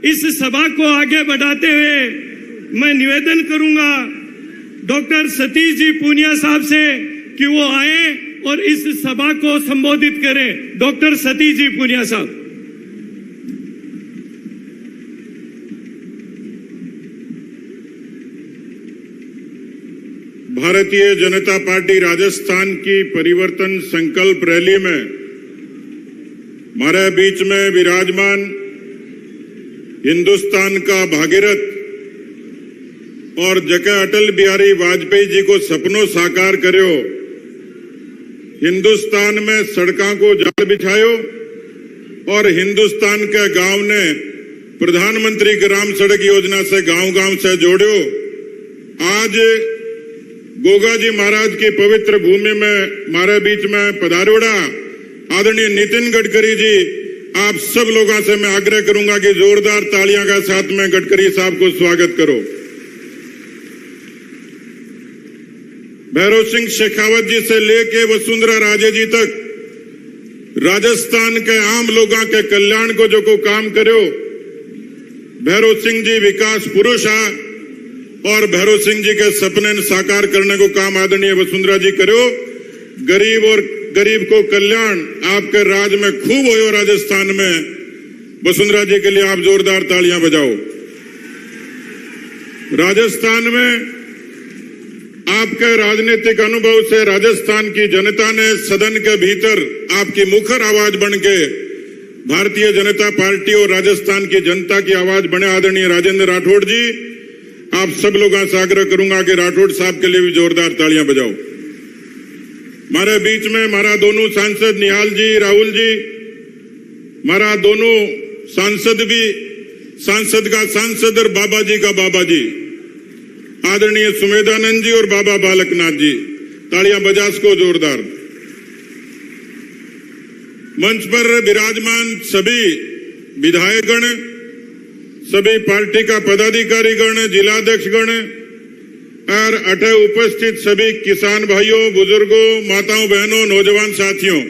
इस सभा को आगे बढ़ाते हुए मैं निवेदन करूंगा डॉक्टर सतीश जी पूनिया साहब से कि वो आए और इस सभा को संबोधित करें। डॉक्टर सतीश जी पूनिया साहब। भारतीय जनता पार्टी राजस्थान की परिवर्तन संकल्प रैली में हमारे बीच में विराजमान हिंदुस्तान का भागीरथ और जके अटल बिहारी वाजपेयी जी को सपनों साकार करो, हिंदुस्तान में सड़कों को जाल बिछायो और हिंदुस्तान के गांव ने प्रधानमंत्री ग्राम सड़क योजना से गांव-गांव से जोड़ो। आज गोगा जी महाराज की पवित्र भूमि में हमारे बीच में पधारोड़ा आदरणीय नितिन गडकरी जी, आप सब लोगों से मैं आग्रह करूंगा कि जोरदार तालियां के साथ में गडकरी साहब को स्वागत करो। भैरव सिंह शेखावत जी से लेके वसुंधरा राजे जी तक राजस्थान के आम लोगों के कल्याण को जो को काम करो, भैरव सिंह जी विकास पुरुष है और भैरव सिंह जी के सपने साकार करने को काम आदरणीय वसुंधरा जी करो। गरीब और गरीब को कल्याण आपके राज में खूब हो राजस्थान में। वसुंधरा जी के लिए आप जोरदार तालियां बजाओ। राजस्थान में आपके राजनीतिक अनुभव से राजस्थान की जनता ने सदन के भीतर आपकी मुखर आवाज बन के भारतीय जनता पार्टी और राजस्थान की जनता की आवाज बने। आदरणीय राजेंद्र राठौड़ जी, आप सब लोगों से आग्रह करूंगा कि राठौड़ साहब के लिए भी जोरदार तालियां बजाओ। हमारे बीच में हमारा दोनों सांसद निहाल जी, राहुल जी, हमारा दोनों सांसद भी, सांसद का सांसद और बाबा जी का बाबा जी, आदरणीय सुमेधानंद जी और बाबा बालकनाथ जी, तालियां बजा सको जोरदार। मंच पर विराजमान सभी विधायकगण, सभी पार्टी का पदाधिकारीगण, जिलाध्यक्षगण और अठे उपस्थित सभी किसान भाइयों, बुजुर्गों, माताओं, बहनों, नौजवान साथियों,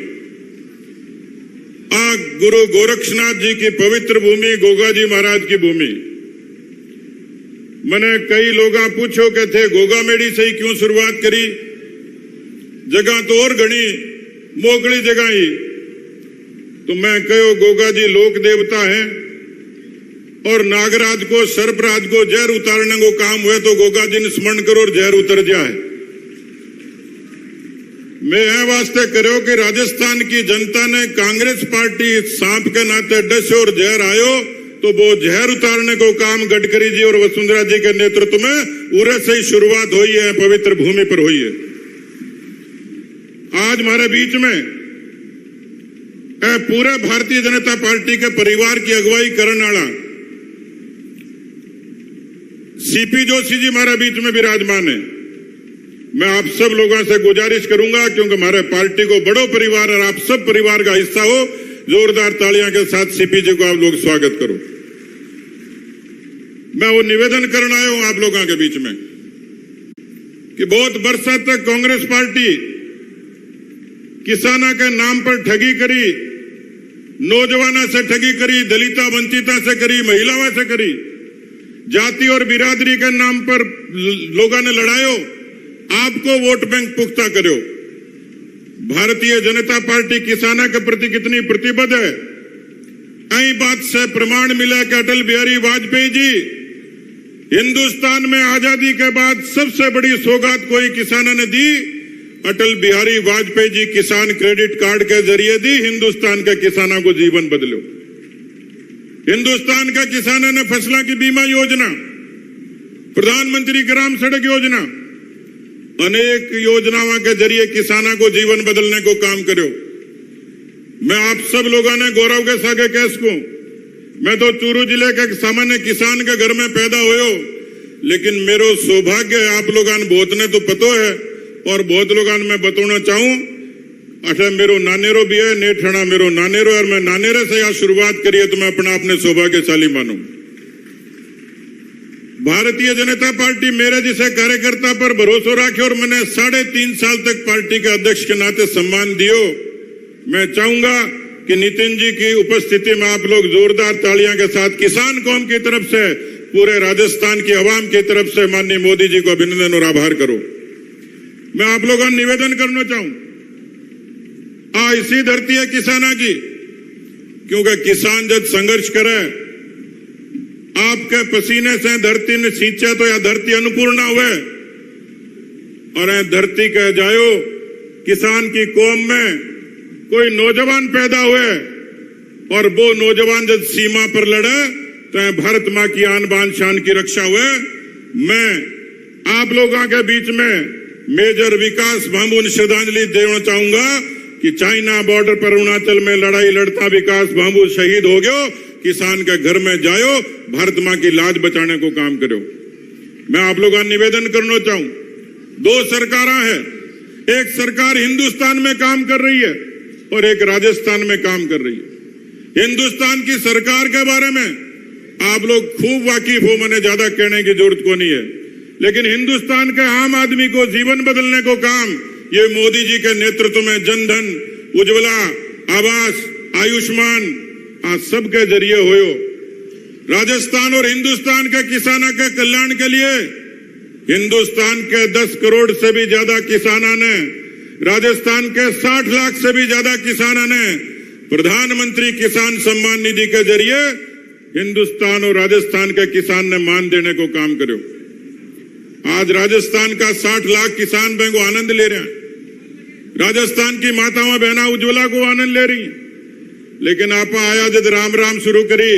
गुरु गोरक्षनाथ जी की पवित्र भूमि, गोगा जी महाराज की भूमि। मैंने कई लोग पूछो के थे गोगा मेड़ी से ही क्यों शुरुआत करी, जगह तो और घनी मोकली जगह ही, तो मैं कहो गोगा जी लोक देवता है और नागराज को, सर्पराज को जहर उतारने को काम हुए तो गोगा जी ने स्मरण करो और जहर उतर जाए। मैं यह वास्ते करो कि राजस्थान की जनता ने कांग्रेस पार्टी सांप के नाते डस और जहर आयो तो वो जहर उतारने को काम गडकरी जी और वसुंधरा जी के नेतृत्व में उरे से ही शुरुआत हुई है, पवित्र भूमि पर हुई है। आज हमारे बीच में पूरे भारतीय जनता पार्टी के परिवार की अगुवाई करने वाला सीपी जोशी जी हमारे बीच में विराजमान है। मैं आप सब लोगों से गुजारिश करूंगा, क्योंकि हमारे पार्टी को बड़ो परिवार और आप सब परिवार का हिस्सा हो, जोरदार तालियां के साथ सीपी जी को आप लोग स्वागत करो। मैं वो निवेदन करना आया हूं आप लोगों के बीच में कि बहुत बरसा तक कांग्रेस पार्टी किसानों के नाम पर ठगी करी, नौजवानों से ठगी करी, दलिता वंचिता से करी, महिलाओं से करी, जाति और बिरादरी के नाम पर लोगों ने लड़ायो, आपको वोट बैंक पुख्ता करो। भारतीय जनता पार्टी किसानों के प्रति कितनी प्रतिबद्ध है, यही बात से प्रमाण मिला कि अटल बिहारी वाजपेयी जी हिंदुस्तान में आजादी के बाद सबसे बड़ी सौगात कोई किसानों ने दी, अटल बिहारी वाजपेयी जी किसान क्रेडिट कार्ड के जरिए दी, हिंदुस्तान के किसानों को जीवन बदलो। हिंदुस्तान के किसानों ने फसलों की बीमा योजना, प्रधानमंत्री ग्राम सड़क योजना, अनेक योजनाओं के जरिए किसानों को जीवन बदलने को काम करो। मैं आप सब लोगों ने गौरव के साथ कह सकूं, मैं तो चूरू जिले के सामान्य किसान के घर में पैदा हुए, लेकिन मेरो सौभाग्य है आप लोगों ने बहुत ने तो पतो है और बहुत लोगों ने मैं बताना चाहूं, अच्छा मेरो नानेरो भी है, नेठना मेरो नानेरो और मैं नानेरे से यहाँ शुरुआत करी है तो मैं अपने सौभाग्यशाली मानूं। भारतीय जनता पार्टी मेरे जैसे कार्यकर्ता पर भरोसा रखे और मैंने 3.5 साल तक पार्टी के अध्यक्ष के नाते सम्मान दियो। मैं चाहूंगा कि नितिन जी की उपस्थिति में आप लोग जोरदार तालियां के साथ किसान कौम की तरफ से, पूरे राजस्थान की आवाम की तरफ से माननीय मोदी जी को अभिनंदन और आभार करो। मैं आप लोगों को निवेदन करना चाहूं, इसी धरती है किसाना की, क्योंकि किसान जब संघर्ष करे, आपके पसीने से धरती ने सींचे तो यह धरती अनुपूर्ण हुए, और धरती कह जायो किसान की कौम में कोई नौजवान पैदा हुए, और वो नौजवान जब सीमा पर लड़े तो भारत मां की आन बान शान की रक्षा हुए। मैं आप लोगों के बीच में मेजर विकास भांबू ने श्रद्धांजलि देना चाहूंगा कि चाइना बॉर्डर पर अरुणाचल में लड़ाई लड़ता विकास भांबू शहीद हो गयो, किसान के घर में जायो, भारत मां की लाज बचाने को काम करो। मैं आप लोगों का निवेदन करना चाहूं, दो सरकार है, एक सरकार हिंदुस्तान में काम कर रही है और एक राजस्थान में काम कर रही है। हिंदुस्तान की सरकार के बारे में आप लोग खूब वाकिफ हो, मैंने ज्यादा कहने की जरूरत को नहीं है, लेकिन हिंदुस्तान के आम आदमी को जीवन बदलने को काम ये मोदी जी के नेतृत्व में जनधन, उज्ज्वला, आवास, आयुष्मान आज सब के जरिए हो। राजस्थान और हिंदुस्तान के किसानों के कल्याण के लिए हिंदुस्तान के 10 करोड़ से भी ज्यादा किसानों ने, राजस्थान के 60 लाख से भी ज्यादा किसानों ने प्रधानमंत्री किसान सम्मान निधि के जरिए हिंदुस्तान और राजस्थान के किसान ने मान देने को काम करो। आज राजस्थान का 60 लाख किसान बैंक को आनंद ले रहे हैं, राजस्थान की माताओं बहना उज्ज्वला को आनंद ले रही है। लेकिन आप आया जब राम राम शुरू करी,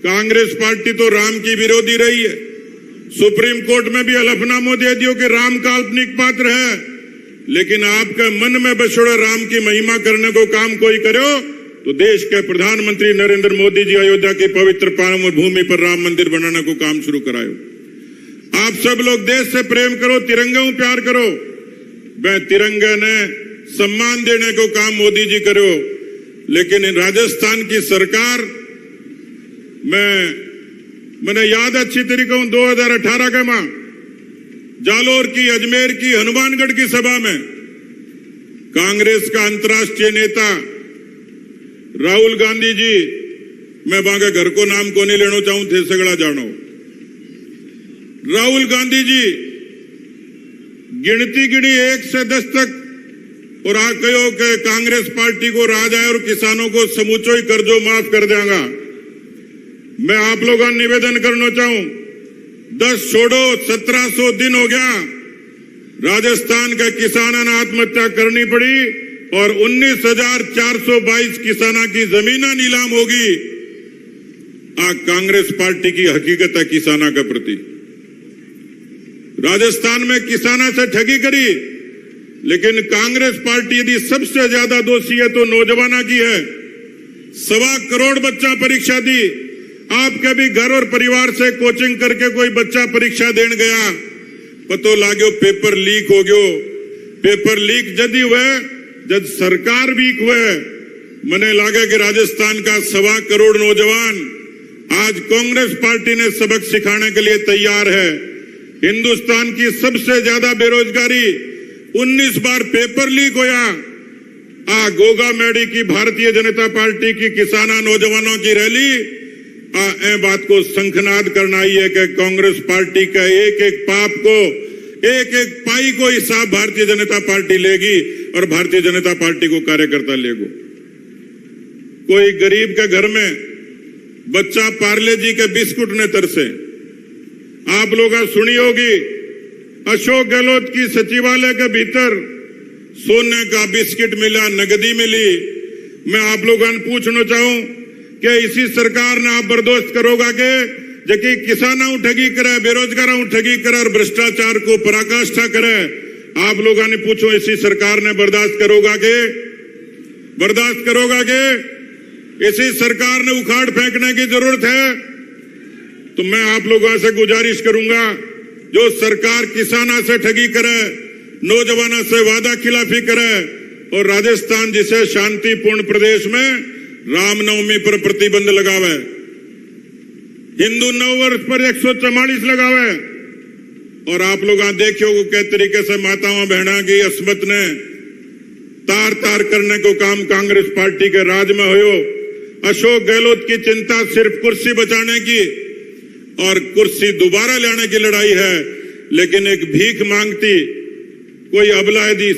कांग्रेस पार्टी तो राम की विरोधी रही है, सुप्रीम कोर्ट में भी हलफनामा दे दियो कि राम काल्पनिक पात्र है, लेकिन आपके मन में बसोड़ा राम की महिमा करने को काम कोई करो तो देश के प्रधानमंत्री नरेंद्र मोदी जी अयोध्या की पवित्र पावन भूमि पर राम मंदिर बनाने को काम शुरू करायो। आप सब लोग देश से प्रेम करो, तिरंगे को प्यार करो, वह तिरंगे ने सम्मान देने को काम मोदी जी करो। लेकिन राजस्थान की सरकार मैंने याद अच्छी तरीके 2018 के मां जालोर की, अजमेर की, हनुमानगढ़ की सभा में कांग्रेस का अंतर्राष्ट्रीय नेता राहुल गांधी जी, मैं वहां के घर को नाम को नहीं लेना चाहूं थे, सगड़ा जानो, राहुल गांधी जी गिनती गिनी 1 से 10 तक और आ कहो कि कांग्रेस पार्टी को राज आए और किसानों को समूचो ही कर्जो माफ कर देगा। मैं आप लोगों का निवेदन करना चाहूं, 10 छोड़ो 1700 दिन हो गया राजस्थान के किसानों ने आत्महत्या करनी पड़ी और 19,422 किसानों की जमीन नीलाम होगी। कांग्रेस पार्टी की हकीकत है किसानों के प्रति। राजस्थान में किसानों से ठगी करी, लेकिन कांग्रेस पार्टी यदि सबसे ज्यादा दोषी है तो नौजवानों की है। 1.25 करोड़ बच्चा परीक्षा दी, आपके भी घर और परिवार से कोचिंग करके कोई बच्चा परीक्षा देने गया, पतो लागो पेपर लीक हो गयो। पेपर लीक जदी हुए जब सरकार वीक हुए, मने लागे कि राजस्थान का 1.25 करोड़ नौजवान आज कांग्रेस पार्टी ने सबक सिखाने के लिए तैयार है। हिंदुस्तान की सबसे ज्यादा बेरोजगारी, 19 बार पेपर लीक होया। गोगा मेडी की भारतीय जनता पार्टी की किसाना नौजवानों की रैली बात को शंखनाद करना ही है कि कांग्रेस पार्टी का एक एक पाप को, एक एक पाई को हिसाब भारतीय जनता पार्टी लेगी और भारतीय जनता पार्टी को कार्यकर्ता लेगो। कोई गरीब के घर में बच्चा पार्ले जी के बिस्कुट ने तरसे। आप लोग सुनी होगी अशोक गहलोत की सचिवालय के भीतर सोने का बिस्किट मिला, नगदी मिली। मैं आप लोगों से पूछना चाहूं कि इसी सरकार ने आप बर्दाश्त करोगा कि जबकि किसानों ठगी करे, बेरोजगारों ठगी करे और भ्रष्टाचार को पराकाष्ठा करे? आप लोगों ने पूछो इसी सरकार ने बर्दाश्त करोगा कि इसी सरकार ने उखाड़ फेंकने की जरूरत है? तो मैं आप लोगों से गुजारिश करूंगा, जो सरकार किसानों से ठगी करे, नौजवानों से वादा खिलाफी करे और राजस्थान जिसे शांतिपूर्ण प्रदेश में रामनवमी पर प्रतिबंध लगावे, हिंदू नववर्ष पर 144 लगावे, और आप लोग देखियो किस तरीके से माताओं बहना की अस्मत ने तार तार करने को काम कांग्रेस पार्टी के राज में हो। अशोक गहलोत की चिंता सिर्फ कुर्सी बचाने की और कुर्सी दोबारा लाने की लड़ाई है, लेकिन एक भीख मांगती कोई अबला यदि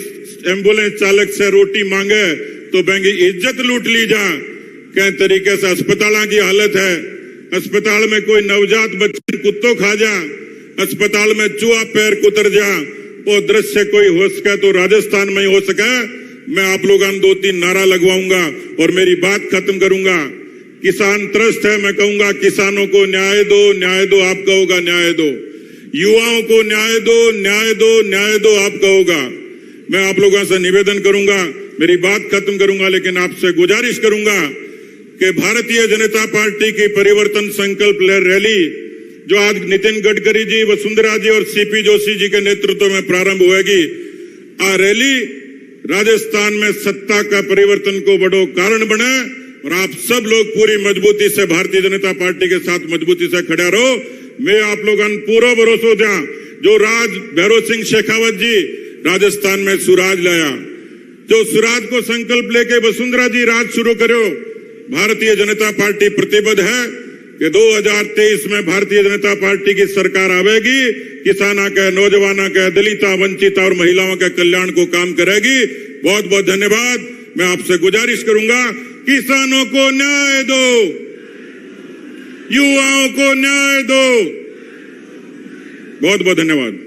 एम्बुलेंस चालक से रोटी मांगे तो बेंगी इज्जत लूट ली जा। कई तरीके से अस्पतालों की हालत है, अस्पताल में कोई नवजात बच्चे कुत्तों खा जा, अस्पताल में चूहा पैर कुतर जा, वो दृश्य कोई हो सके तो राजस्थान में ही हो सके। मैं आप लोगों को 2-3 नारा लगवाऊंगा और मेरी बात खत्म करूंगा। किसान त्रस्त है, मैं कहूंगा किसानों को न्याय दो, न्याय दो, आप कहोगा न्याय दो। युवाओं को न्याय दो, न्याय दो, न्याय दो, आप कहोगा। मैं आप लोगों से निवेदन करूंगा, मेरी बात खत्म करूंगा, लेकिन आपसे गुजारिश करूंगा कि भारतीय जनता पार्टी की परिवर्तन संकल्प रैली जो आज नितिन गडकरी जी, वसुंधरा जी और सीपी जोशी जी के नेतृत्व में प्रारंभ होगी, आ रैली राजस्थान में सत्ता का परिवर्तन को बड़ो कारण बने और आप सब लोग पूरी मजबूती से भारतीय जनता पार्टी के साथ मजबूती से खड़ा रहो। मैं आप लोगों पूरा भरोसा दिया, जो राज भैरव सिंह शेखावत जी राजस्थान में सुराज लाया, जो सुराज को संकल्प लेके वसुंधरा जी राज शुरू करो। भारतीय जनता पार्टी प्रतिबद्ध है कि 2023 में भारतीय जनता पार्टी की सरकार आवेगी, किसाना के, नौजवाना के, दलिता, वंचिता और महिलाओं के कल्याण को काम करेगी। बहुत बहुत धन्यवाद। मैं आपसे गुजारिश करूंगा, किसानों को न्याय दो, युवाओं को न्याय दो। बहुत बहुत धन्यवाद।